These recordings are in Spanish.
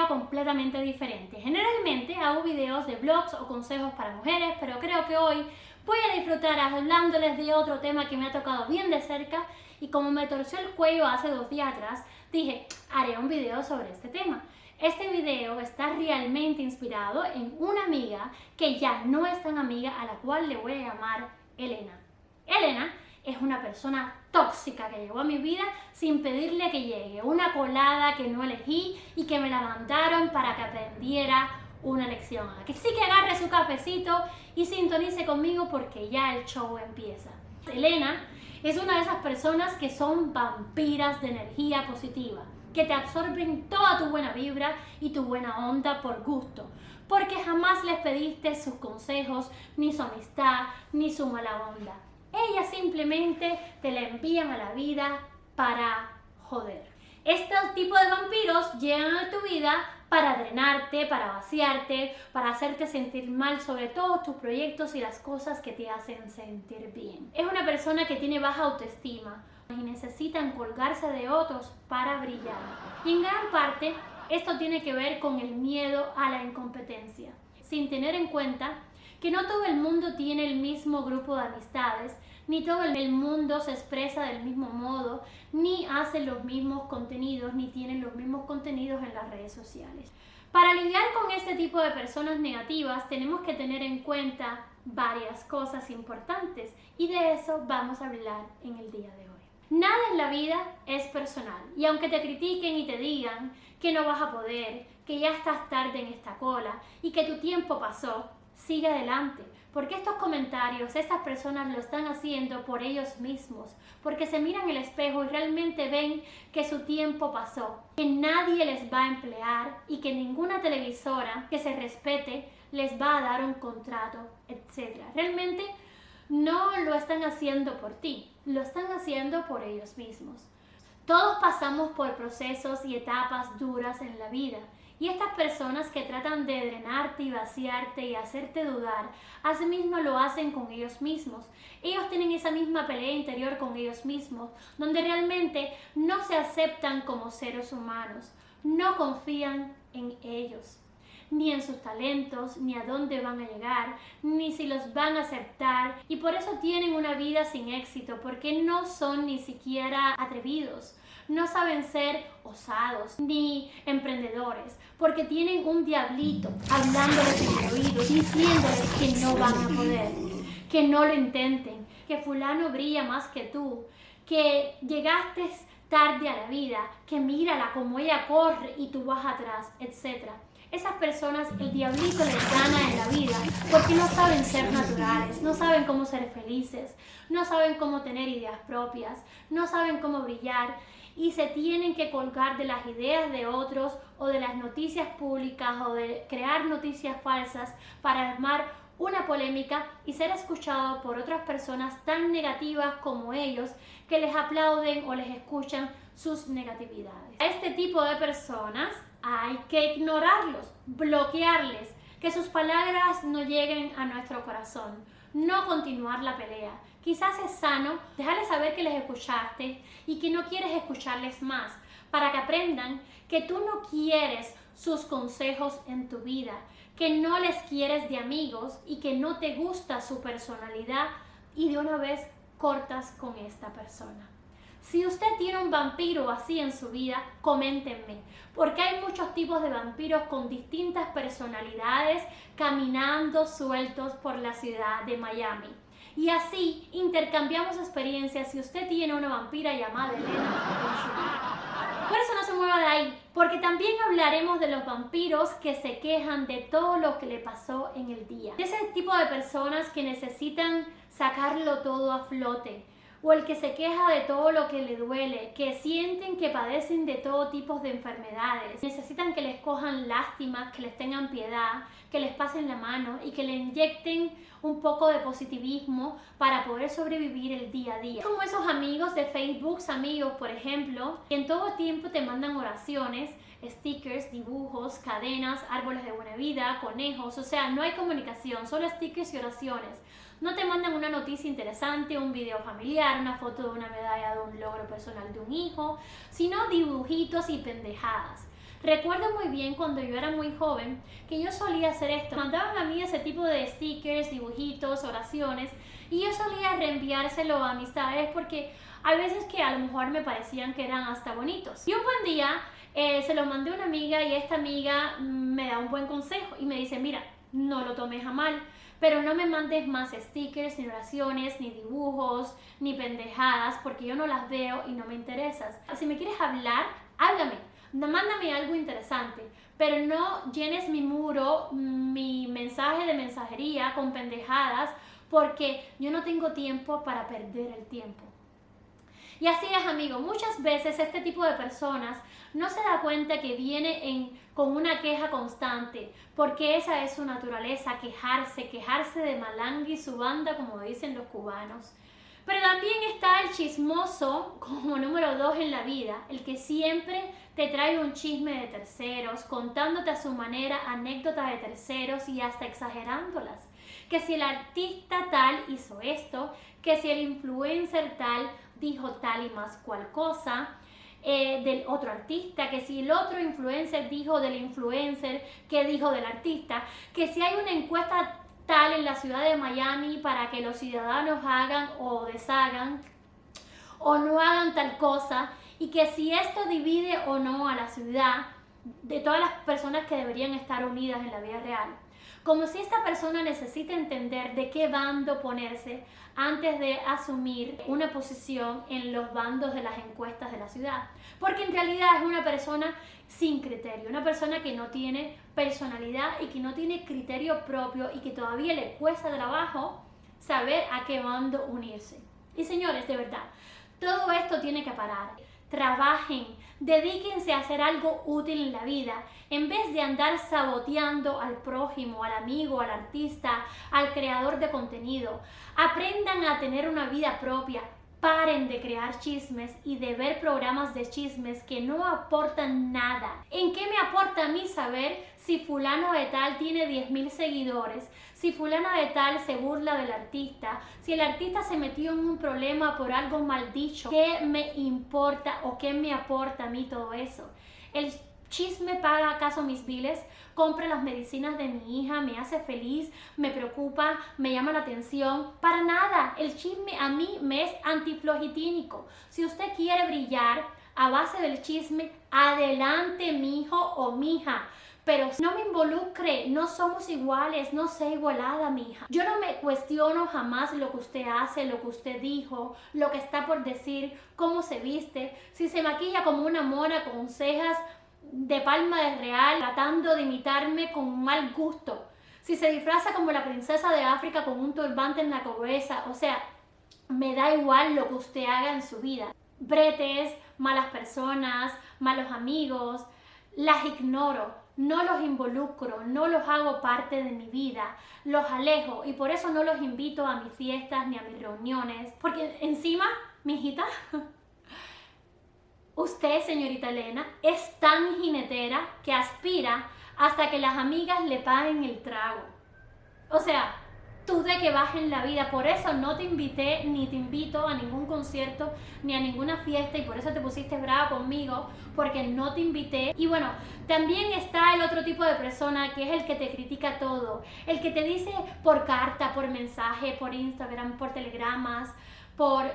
video completamente diferente. Generalmente hago videos de blogs o consejos para mujeres, pero creo que hoy voy a disfrutar hablándoles de otro tema que me ha tocado bien de cerca y como me torció el cuello hace 2 días atrás, dije, haré un video sobre este tema. Este video está realmente inspirado en una amiga que ya no es tan amiga, a la cual le voy a llamar Elena. Elena es una persona tóxica que llegó a mi vida sin pedirle que llegue, una colada que no elegí y que me la mandaron para que aprendiera una lección. Que sí que agarre su cafecito y sintonice conmigo porque ya el show empieza. Elena es una de esas personas que son vampiras de energía positiva, que te absorben toda tu buena vibra y tu buena onda por gusto, porque jamás les pediste sus consejos, ni su amistad, ni su mala onda. Ellas simplemente te la envían a la vida para joder. Este tipo de vampiros llegan a tu vida para drenarte, para vaciarte, para hacerte sentir mal sobre todos tus proyectos y las cosas que te hacen sentir bien. Es una persona que tiene baja autoestima y necesitan colgarse de otros para brillar. Y en gran parte esto tiene que ver con el miedo a la incompetencia, sin tener en cuenta que no todo el mundo tiene el mismo grupo de amistades, ni todo el mundo se expresa del mismo modo, ni hace los mismos contenidos, ni tienen los mismos contenidos en las redes sociales. Para lidiar con este tipo de personas negativas tenemos que tener en cuenta varias cosas importantes y de eso vamos a hablar en el día de hoy. Nada en la vida es personal y aunque te critiquen y te digan que no vas a poder, que ya estás tarde en esta cola y que tu tiempo pasó, sigue adelante, porque estos comentarios, estas personas lo están haciendo por ellos mismos, porque se miran en el espejo y realmente ven que su tiempo pasó, que nadie les va a emplear y que ninguna televisora que se respete les va a dar un contrato, etc. Realmente no lo están haciendo por ti, lo están haciendo por ellos mismos. Todos pasamos por procesos y etapas duras en la vida. Y estas personas que tratan de drenarte y vaciarte y hacerte dudar, asimismo lo hacen con ellos mismos. Ellos tienen esa misma pelea interior con ellos mismos, donde realmente no se aceptan como seres humanos, no confían en ellos, ni en sus talentos, ni a dónde van a llegar, ni si los van a aceptar. Y por eso tienen una vida sin éxito, porque no son ni siquiera atrevidos. No saben ser osados ni emprendedores porque tienen un diablito hablándoles en el oído, diciéndoles que no van a poder, que no lo intenten, que fulano brilla más que tú, que llegaste tarde a la vida, que mírala como ella corre y tú vas atrás, etc. Esas personas el diablito les gana en la vida porque no saben ser naturales, no saben cómo ser felices, no saben cómo tener ideas propias, no saben cómo brillar y se tienen que colgar de las ideas de otros o de las noticias públicas o de crear noticias falsas para armar una polémica y ser escuchado por otras personas tan negativas como ellos que les aplauden o les escuchan sus negatividades. A este tipo de personas hay que ignorarlos, bloquearles, que sus palabras no lleguen a nuestro corazón, no continuar la pelea. Quizás es sano dejarles saber que les escuchaste y que no quieres escucharles más, para que aprendan que tú no quieres sus consejos en tu vida, que no les quieres de amigos y que no te gusta su personalidad y de una vez cortas con esta persona. Si usted tiene un vampiro así en su vida, coméntenme, porque hay muchos tipos de vampiros con distintas personalidades caminando sueltos por la ciudad de Miami. Y así intercambiamos experiencias si usted tiene una vampira llamada Elena en su vida. Por eso no se mueva de ahí, porque también hablaremos de los vampiros que se quejan de todo lo que le pasó en el día. Ese tipo de personas que necesitan sacarlo todo a flote, o el que se queja de todo lo que le duele, que sienten que padecen de todo tipo de enfermedades, necesitan que les cojan lástima, que les tengan piedad, que les pasen la mano y que le inyecten un poco de positivismo para poder sobrevivir el día a día. Como esos amigos de Facebook, amigos por ejemplo, que en todo tiempo te mandan oraciones, stickers, dibujos, cadenas, árboles de buena vida, conejos, o sea, no hay comunicación, solo stickers y oraciones. No te mandan una noticia interesante, un video familiar, una foto de una medalla de un logro personal de un hijo, sino dibujitos y pendejadas. Recuerdo muy bien cuando yo era muy joven que yo solía hacer esto. Mandaban a mí ese tipo de stickers, dibujitos, oraciones y yo solía reenviárselo a amistades porque hay veces que a lo mejor me parecían que eran hasta bonitos. Y un buen día se lo mandé a una amiga y esta amiga me da un buen consejo y me dice, mira, no lo tomes a mal, pero no me mandes más stickers, ni oraciones, ni dibujos, ni pendejadas, porque yo no las veo y no me interesas. Si me quieres hablar, háblame, mándame algo interesante, pero no llenes mi muro, mi mensaje de mensajería con pendejadas, porque yo no tengo tiempo para perder el tiempo. Y así es, amigo, muchas veces este tipo de personas no se da cuenta que viene con una queja constante, porque esa es su naturaleza, quejarse de malangui y su banda, como dicen los cubanos. Pero también está el chismoso como número 2 en la vida, el que siempre te trae un chisme de terceros, contándote a su manera anécdotas de terceros y hasta exagerándolas. Que si el artista tal hizo esto, que si el influencer tal dijo tal y más cual cosa, del otro artista, que si el otro influencer dijo del influencer, que dijo del artista, que si hay una encuesta tal en la ciudad de Miami para que los ciudadanos hagan o deshagan o no hagan tal cosa, y que si esto divide o no a la ciudad de todas las personas que deberían estar unidas en la vida real. Como si esta persona necesita entender de qué bando ponerse antes de asumir una posición en los bandos de las encuestas de la ciudad. Porque en realidad es una persona sin criterio, una persona que no tiene personalidad y que no tiene criterio propio y que todavía le cuesta trabajo saber a qué bando unirse. Y señores, de verdad, todo esto tiene que parar. Trabajen, dedíquense a hacer algo útil en la vida, en vez de andar saboteando al prójimo, al amigo, al artista, al creador de contenido. Aprendan a tener una vida propia. Paren de crear chismes y de ver programas de chismes que no aportan nada. ¿En qué me aporta a mí saber si fulano de tal tiene 10,000 seguidores? Si fulana de tal se burla del artista, si el artista se metió en un problema por algo mal dicho, ¿qué me importa o qué me aporta a mí todo eso? ¿El chisme paga acaso mis biles? ¿Compra las medicinas de mi hija? ¿Me hace feliz? ¿Me preocupa? ¿Me llama la atención? Para nada, el chisme a mí me es antiflogitínico. Si usted quiere brillar a base del chisme, adelante, mijo o mija. Pero no me involucre, no somos iguales, no sea igualada, mija. Yo no me cuestiono jamás lo que usted hace, lo que usted dijo, lo que está por decir, cómo se viste, si se maquilla como una mona con cejas de palma de real, tratando de imitarme con mal gusto, si se disfraza como la princesa de África con un turbante en la cabeza, o sea, me da igual lo que usted haga en su vida. Bretes, malas personas, malos amigos, las ignoro, no los involucro, no los hago parte de mi vida, los alejo y por eso no los invito a mis fiestas ni a mis reuniones, porque encima, mi hijita, usted, señorita Elena, es tan jinetera que aspira hasta que las amigas le paguen el trago. O sea, tú de que vas en la vida, por eso no te invité ni te invito a ningún concierto ni a ninguna fiesta y por eso te pusiste brava conmigo, porque no te invité. Y bueno, también está el otro tipo de persona que es el que te critica todo, el que te dice por carta, por mensaje, por Instagram, por telegramas, por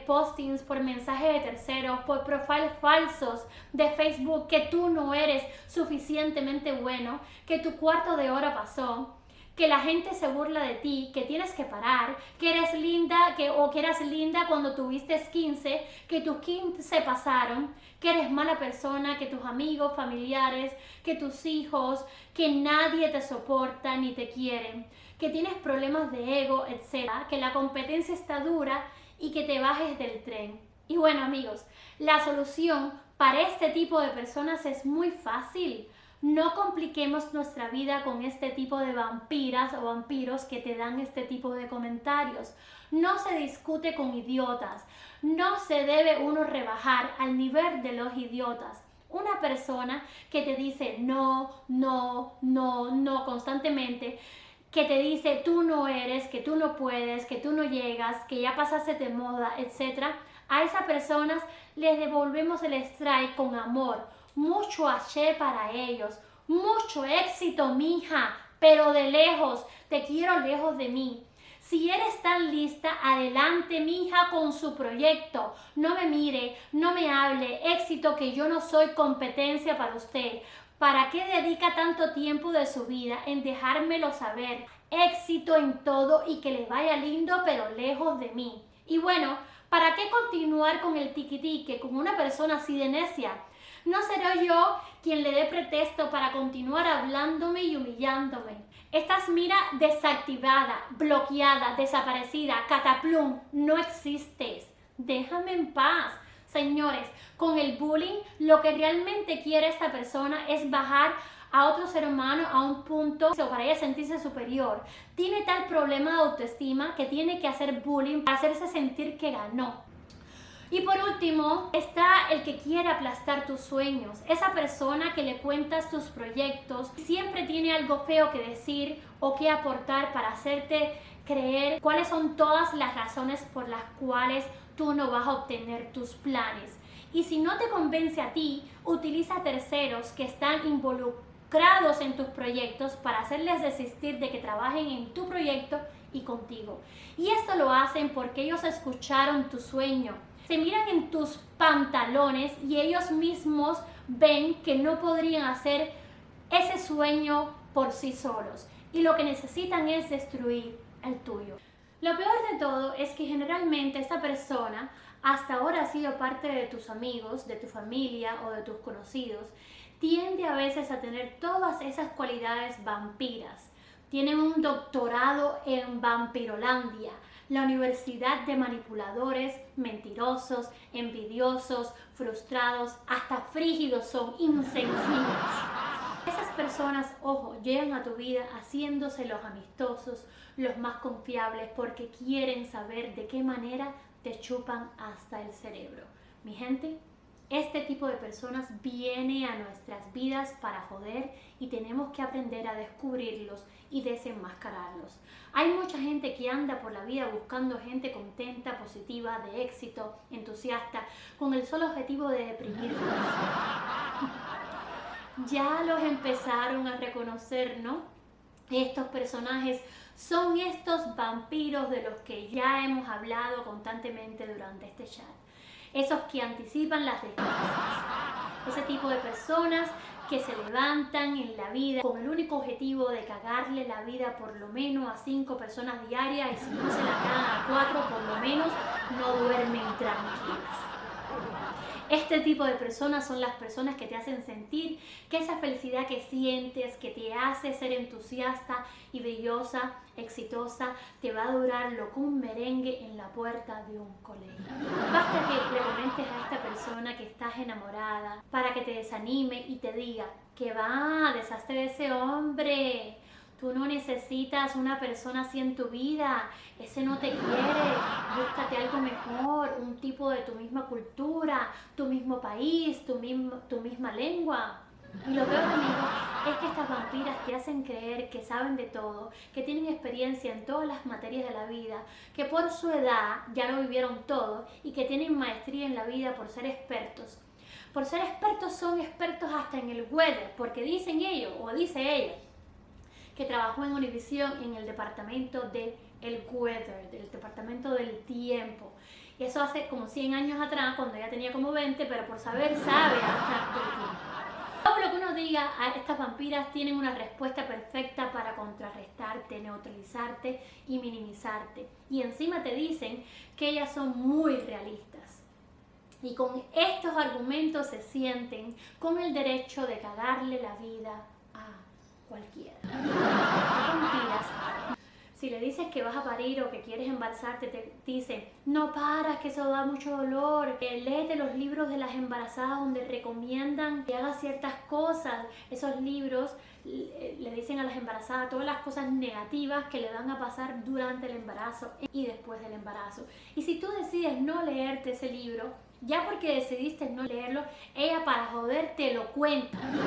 postings, por mensajes de terceros, por profiles falsos de Facebook, que tú no eres suficientemente bueno, que tu cuarto de hora pasó, que la gente se burla de ti, que tienes que parar, que eres linda o que eras linda cuando tuviste 15, que tus 15 pasaron, que eres mala persona, que tus amigos, familiares, que tus hijos, que nadie te soporta ni te quiere, que tienes problemas de ego, etc., que la competencia está dura y que te bajes del tren. Y bueno, amigos, la solución para este tipo de personas es muy fácil. No compliquemos nuestra vida con este tipo de vampiras o vampiros que te dan este tipo de comentarios. No se discute con idiotas. No se debe uno rebajar al nivel de los idiotas. Una persona que te dice no, no, no, no constantemente, que te dice tú no eres, que tú no puedes, que tú no llegas, que ya pasaste de moda, etc. A esas personas les devolvemos el strike con amor, mucho haché para ellos, mucho éxito, mija, pero de lejos, te quiero lejos de mí. Si eres tan lista, adelante, mija, con su proyecto. No me mire, no me hable, éxito, que yo no soy competencia para usted. ¿Para qué dedica tanto tiempo de su vida en dejármelo saber? Éxito en todo y que le vaya lindo, pero lejos de mí. Y bueno, ¿para qué continuar con el tiquitique con una persona así de necia? No seré yo quien le dé pretexto para continuar hablándome y humillándome. Estás, mira, desactivada, bloqueada, desaparecida, cataplum, no existes. Déjame en paz. Señores, con el bullying, lo que realmente quiere esta persona es bajar a otro ser humano a un punto para ella sentirse superior. Tiene tal problema de autoestima que tiene que hacer bullying para hacerse sentir que ganó. Y por último, está el que quiere aplastar tus sueños. Esa persona que le cuentas tus proyectos siempre tiene algo feo que decir o que aportar para hacerte creer cuáles son todas las razones por las cuales tú no vas a obtener tus planes. Y si no te convence a ti, utiliza a terceros que están involucrados en tus proyectos para hacerles desistir de que trabajen en tu proyecto y contigo. Y esto lo hacen porque ellos escucharon tu sueño. Se miran en tus pantalones y ellos mismos ven que no podrían hacer ese sueño por sí solos. Y lo que necesitan es destruir el tuyo. Lo peor de todo es que generalmente esta persona hasta ahora ha sido parte de tus amigos, de tu familia o de tus conocidos. Tiende a veces a tener todas esas cualidades vampiras. Tienen un doctorado en Vampirolandia, la universidad de manipuladores, mentirosos, envidiosos, frustrados, hasta frígidos son, insensibles. Esas personas, ojo, llegan a tu vida haciéndose los amistosos, los más confiables, porque quieren saber de qué manera te chupan hasta el cerebro. Mi gente, este tipo de personas viene a nuestras vidas para joder y tenemos que aprender a descubrirlos y desenmascararlos. Hay mucha gente que anda por la vida buscando gente contenta, positiva, de éxito, entusiasta, con el solo objetivo de deprimirlos. Ya los empezaron a reconocer, ¿no? Estos personajes son estos vampiros de los que ya hemos hablado constantemente durante este chat. Esos que anticipan las desgracias. Ese tipo de personas que se levantan en la vida con el único objetivo de cagarle la vida por lo menos a 5 personas diarias, y si no se la cagan a 4, por lo menos no duermen tranquilas. Este tipo de personas son las personas que te hacen sentir que esa felicidad que sientes, que te hace ser entusiasta y brillosa, exitosa, te va a durar lo que un merengue en la puerta de un colegio. Basta que le comentes a esta persona que estás enamorada para que te desanime y te diga que va, deshazte de ese hombre. Tú no necesitas una persona así en tu vida, ese no te quiere, búscate algo mejor, un tipo de tu misma cultura, tu mismo país, tu misma lengua. Y lo peor, amigos, es que estas vampiras te hacen creer que saben de todo, que tienen experiencia en todas las materias de la vida, que por su edad ya lo vivieron todo y que tienen maestría en la vida por ser expertos. Por ser expertos son expertos hasta en el weather, porque dicen ellos, o dice ella, que trabajó en Univision en el departamento del weather, del departamento del tiempo. Y eso hace como 100 años atrás, cuando ella tenía como 20, pero por saber sabe hasta del tiempo. Todo lo que uno diga a estas vampiras tienen una respuesta perfecta para contrarrestarte, neutralizarte y minimizarte. Y encima te dicen que ellas son muy realistas. Y con estos argumentos se sienten con el derecho de cagarle la vida cualquiera. Mentiras. Si le dices que vas a parir o que quieres embarazarte, te dicen, no paras, que eso da mucho dolor. Léete los libros de las embarazadas donde recomiendan que hagas ciertas cosas. Esos libros le dicen a las embarazadas todas las cosas negativas que le van a pasar durante el embarazo y después del embarazo. Y si tú decides no leerte ese libro, ya porque decidiste no leerlo, ella para joder te lo cuenta, para que tú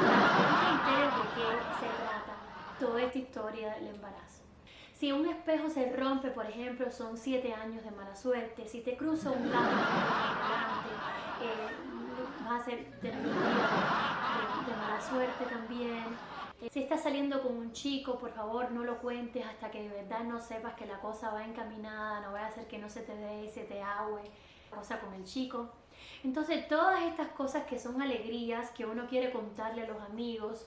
te enteres de qué se trata toda esta historia del embarazo. Si un espejo se rompe, por ejemplo, son 7 años de mala suerte. Si te cruza un gato delante, vas a tener un día de mala suerte también. Si estás saliendo con un chico, por favor no lo cuentes hasta que de verdad no sepas que la cosa va encaminada, no vaya a hacer que no se te dé y se te agüe cosa con el chico. Entonces todas estas cosas que son alegrías que uno quiere contarle a los amigos,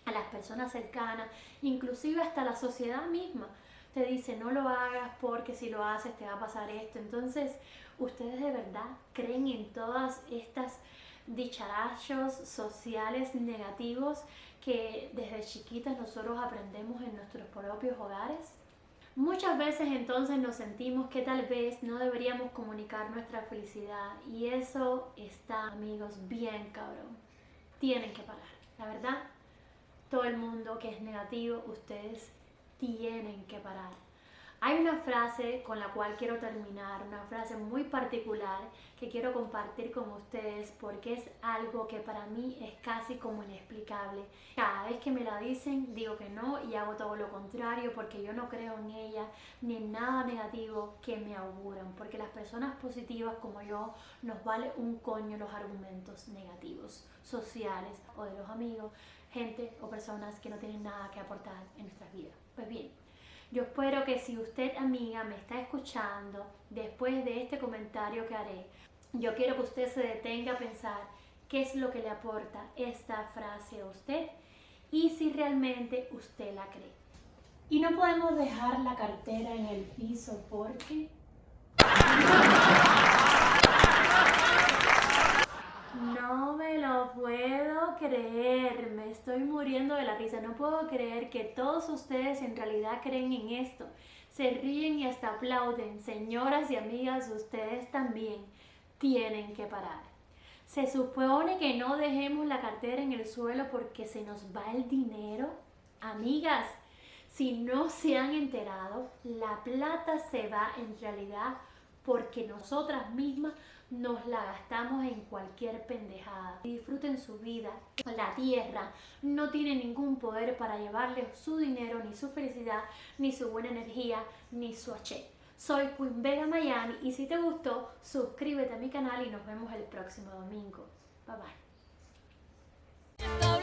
a las personas cercanas, inclusive hasta la sociedad misma, te dice no lo hagas porque si lo haces te va a pasar esto. Entonces ustedes de verdad creen en todas estas dicharachos sociales negativos que desde chiquitas nosotros aprendemos en nuestros propios hogares. Muchas veces entonces nos sentimos que tal vez no deberíamos comunicar nuestra felicidad y eso está, amigos, bien cabrón. Tienen que parar, la verdad. Todo el mundo que es negativo, ustedes tienen que parar. Hay una frase con la cual quiero terminar, una frase muy particular que quiero compartir con ustedes porque es algo que para mí es casi como inexplicable. Cada vez que me la dicen digo que no y hago todo lo contrario porque yo no creo en ella ni en nada negativo que me auguran, porque las personas positivas como yo nos vale un coño los argumentos negativos, sociales o de los amigos, gente o personas que no tienen nada que aportar en nuestras vidas. Pues bien, yo espero que si usted, amiga, me está escuchando después de este comentario que haré, yo quiero que usted se detenga a pensar qué es lo que le aporta esta frase a usted y si realmente usted la cree. Y no podemos dejar la cartera en el piso porque... No me lo puedo creer, me estoy muriendo de la risa, no puedo creer que todos ustedes en realidad creen en esto, se ríen y hasta aplauden. Señoras y amigas, ustedes también tienen que parar. Se supone que no dejemos la cartera en el suelo porque se nos va el dinero. Amigas, si no se han enterado, la plata se va en realidad porque nosotras mismas nos la gastamos en cualquier pendejada. Disfruten su vida. La tierra no tiene ningún poder para llevarles su dinero, ni su felicidad, ni su buena energía, ni su H. Soy Queen Vega Miami y si te gustó, suscríbete a mi canal y nos vemos el próximo domingo. Bye bye.